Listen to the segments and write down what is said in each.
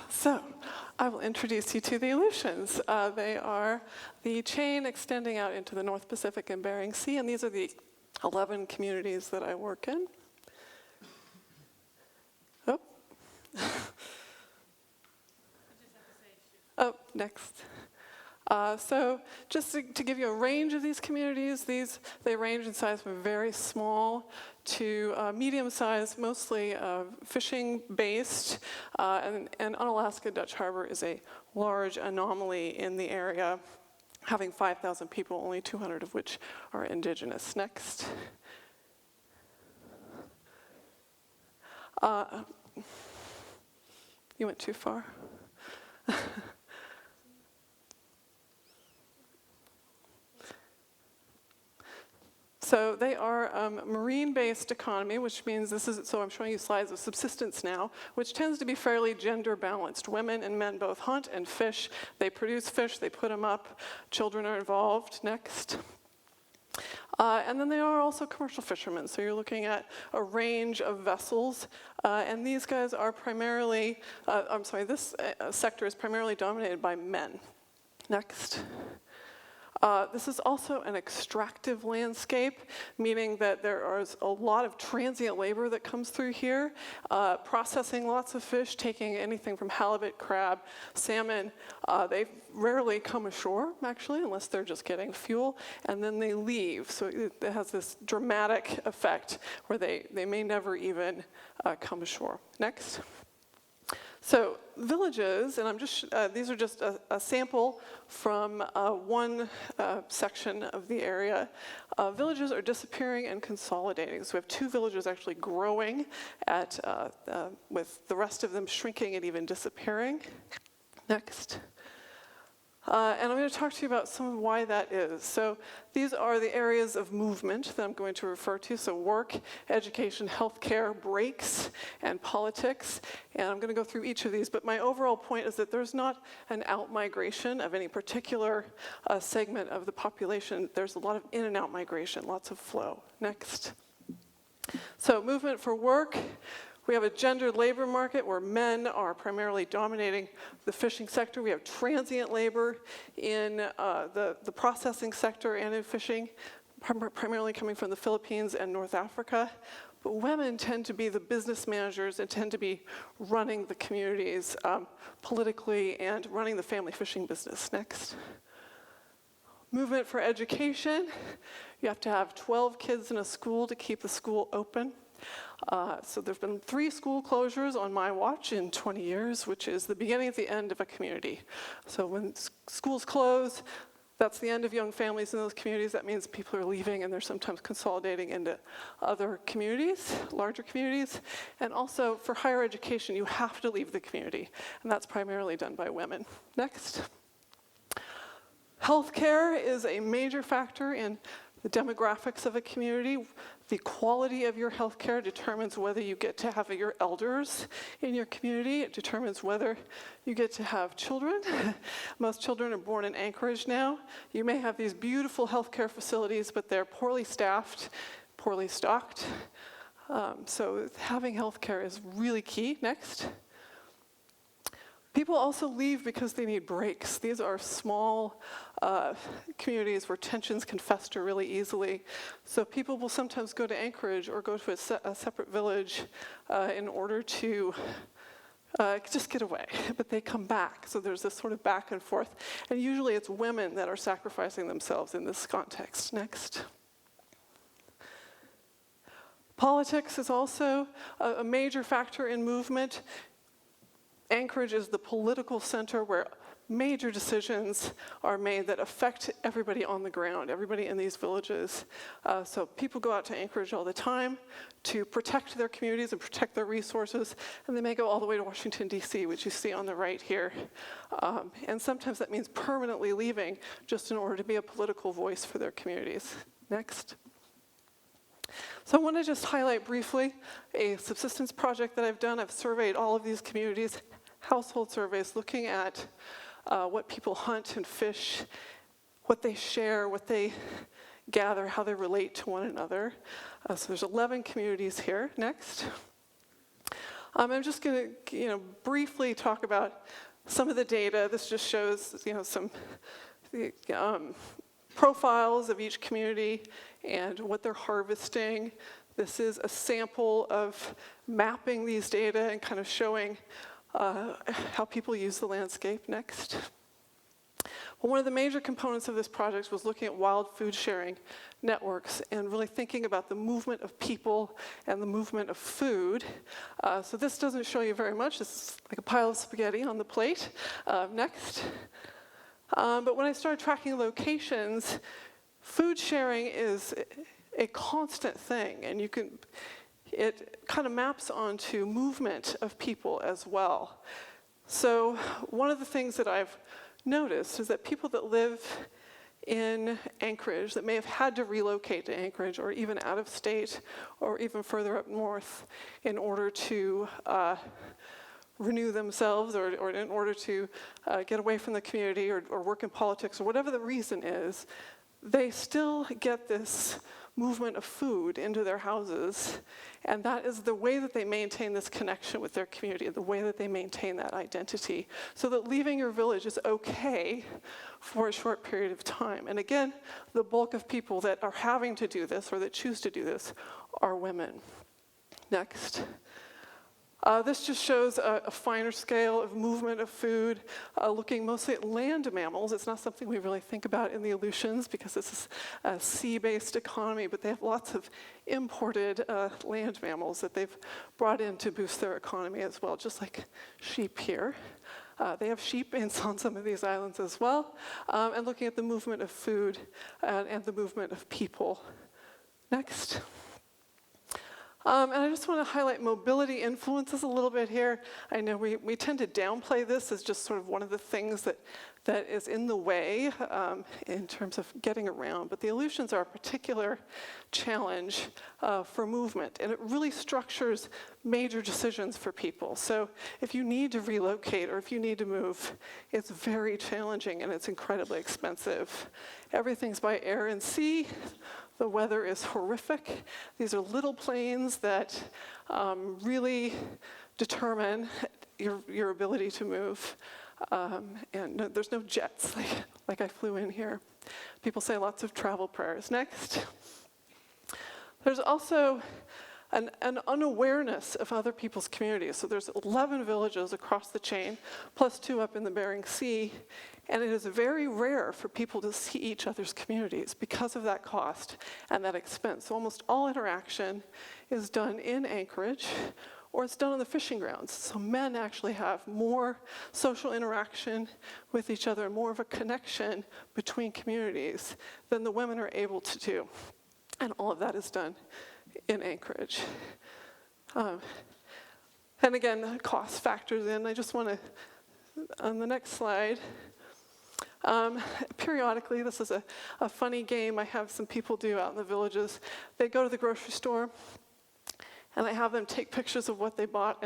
So I will introduce you to the Aleutians. They are the chain extending out into the North Pacific and Bering Sea, and these are the 11 communities that I work in. Oh. Oh, next. So just to give you a range of these communities, they range in size from very small to medium-sized, mostly fishing-based. And Unalaska Dutch Harbor is a large anomaly in the area, having 5,000 people, only 200 of which are indigenous. Next. You went too far. So they are a marine-based economy, which means so I'm showing you slides of subsistence now, which tends to be fairly gender-balanced. Women and men both hunt and fish. They produce fish, they put them up. Children are involved. Next. And then they are also commercial fishermen, so you're looking at a range of vessels. And these guys are primarily, this sector is primarily dominated by men. Next. This is also an extractive landscape, meaning that there is a lot of transient labor that comes through here, processing lots of fish, taking anything from halibut, crab, salmon. They rarely come ashore, actually, unless they're just getting fuel, and then they leave. So it has this dramatic effect where they may never even come ashore. Next. So villages, and these are just a sample from one section of the area. Villages are disappearing and consolidating. So we have 2 villages actually growing with the rest of them shrinking and even disappearing. Next. And I'm going to talk to you about some of why that is. So these are the areas of movement that I'm going to refer to. So work, education, healthcare, breaks, and politics. And I'm going to go through each of these. But my overall point is that there's not an out-migration of any particular segment of the population. There's a lot of in and out migration, lots of flow. Next. So movement for work. We have a gendered labor market where men are primarily dominating the fishing sector. We have transient labor in the processing sector and in fishing, primarily coming from the Philippines and North Africa. But women tend to be the business managers and tend to be running the communities politically and running the family fishing business. Next. Movement for education. You have to have 12 kids in a school to keep the school open. So there have been 3 school closures on my watch in 20 years, which is the beginning of the end of a community. So when schools close, that's the end of young families in those communities. That means people are leaving and they're sometimes consolidating into other communities, larger communities. And also for higher education, you have to leave the community. And that's primarily done by women. Next. Healthcare is a major factor in the demographics of a community. The quality of your healthcare determines whether you get to have your elders in your community. It determines whether you get to have children. Most children are born in Anchorage now. You may have these beautiful healthcare facilities, but they're poorly staffed, poorly stocked. So having healthcare is really key. Next. People also leave because they need breaks. These are small communities where tensions can fester really easily. So people will sometimes go to Anchorage or go to a separate village in order to just get away, but they come back. So there's this sort of back and forth. And usually it's women that are sacrificing themselves in this context. Next. Politics is also a major factor in movement. Anchorage is the political center where major decisions are made that affect everybody on the ground, everybody in these villages. So people go out to Anchorage all the time to protect their communities and protect their resources, and they may go all the way to Washington, D.C., which you see on the right here. And sometimes that means permanently leaving just in order to be a political voice for their communities. Next. So I want to just highlight briefly a subsistence project that I've done. I've surveyed all of these communities, household surveys, looking at what people hunt and fish, what they share, what they gather, how they relate to one another. So there's 11 communities here. Next. I'm just going to, briefly talk about some of the data. This just shows, some profiles of each community and what they're harvesting. This is a sample of mapping these data and kind of showing how people use the landscape. Next. Well, one of the major components of this project was looking at wild food sharing networks and really thinking about the movement of people and the movement of food. So this doesn't show you very much. This is like a pile of spaghetti on the plate. Next. But when I started tracking locations, food sharing is a constant thing, and it kind of maps onto movement of people as well. So one of the things that I've noticed is that people that live in Anchorage that may have had to relocate to Anchorage or even out of state or even further up north in order to renew themselves or in order to get away from the community or work in politics or whatever the reason is, they still get this movement of food into their houses, and that is the way that they maintain this connection with their community, the way that they maintain that identity, so that leaving your village is okay for a short period of time. And again, the bulk of people that are having to do this or that choose to do this are women. Next. This just shows a finer scale of movement of food, looking mostly at land mammals. It's not something we really think about in the Aleutians because this is a sea-based economy, but they have lots of imported land mammals that they've brought in to boost their economy as well, just like sheep here. They have sheep on some of these islands as well, and looking at the movement of food and the movement of people. Next. And I just want to highlight mobility influences a little bit here. I know we tend to downplay this as just sort of one of the things that is in the way in terms of getting around. But the Aleutians are a particular challenge for movement, and it really structures major decisions for people. So if you need to relocate or if you need to move, it's very challenging and it's incredibly expensive. Everything's by air and sea. The weather is horrific. These are little planes that really determine your ability to move. And there's no jets like I flew in here. People say lots of travel prayers. Next. There's also an unawareness of other people's communities. So there's 11 villages across the chain, plus 2 up in the Bering Sea. And it is very rare for people to see each other's communities because of that cost and that expense. So almost all interaction is done in Anchorage, or it's done on the fishing grounds. So men actually have more social interaction with each other, more of a connection between communities than the women are able to do. And all of that is done in Anchorage. And again, cost factors in. I just want to, on the next slide, periodically, this is a funny game I have some people do out in the villages. They go to the grocery store, and I have them take pictures of what they bought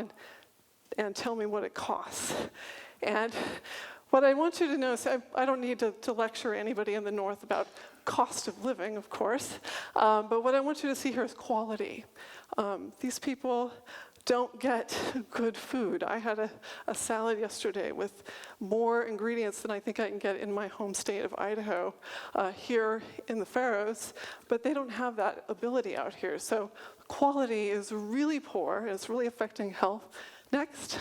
and tell me what it costs. And what I want you to know is I don't need to lecture anybody in the North about cost of living, of course, but what I want you to see here is quality. These people don't get good food. I had a salad yesterday with more ingredients than I think I can get in my home state of Idaho here in the Faroes, but they don't have that ability out here. So quality is really poor. It's really affecting health. Next.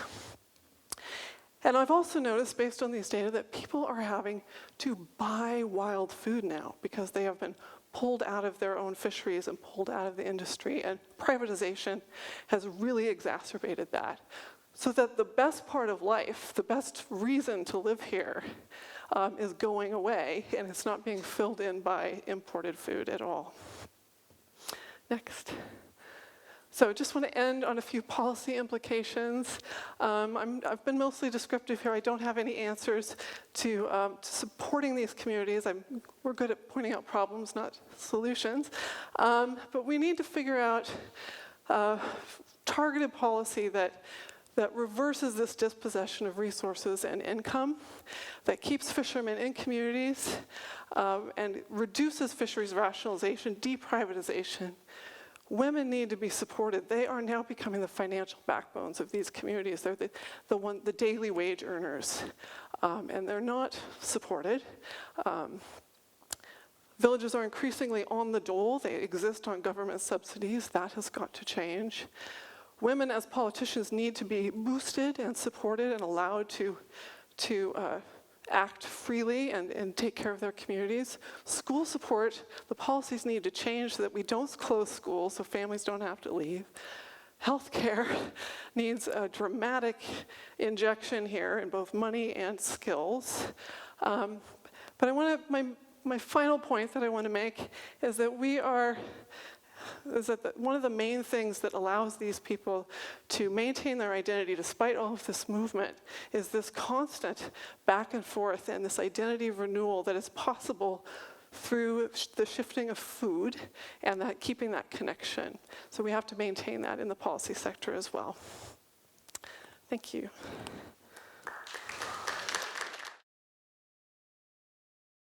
And I've also noticed, based on these data, that people are having to buy wild food now because they have been pulled out of their own fisheries and pulled out of the industry, and privatization has really exacerbated that. So that the best part of life, the best reason to live here, is going away, and it's not being filled in by imported food at all. Next. So just want to end on a few policy implications. I've been mostly descriptive here. I don't have any answers to supporting these communities. We're good at pointing out problems, not solutions. But we need to figure out targeted policy that reverses this dispossession of resources and income, that keeps fishermen in communities, and reduces fisheries rationalization, deprivatization, Women need to be supported. They are now becoming the financial backbones of these communities. They're the daily wage earners, and they're not supported. Villages are increasingly on the dole. They exist on government subsidies. That has got to change. Women as politicians need to be boosted and supported and allowed to act freely and take care of their communities. School support, the policies need to change so that we don't close schools so families don't have to leave. Healthcare needs a dramatic injection here in both money and skills. But my final point that I want to make is that one of the main things that allows these people to maintain their identity despite all of this movement is this constant back and forth and this identity renewal that is possible through the shifting of food and keeping that connection. So we have to maintain that in the policy sector as well. Thank you.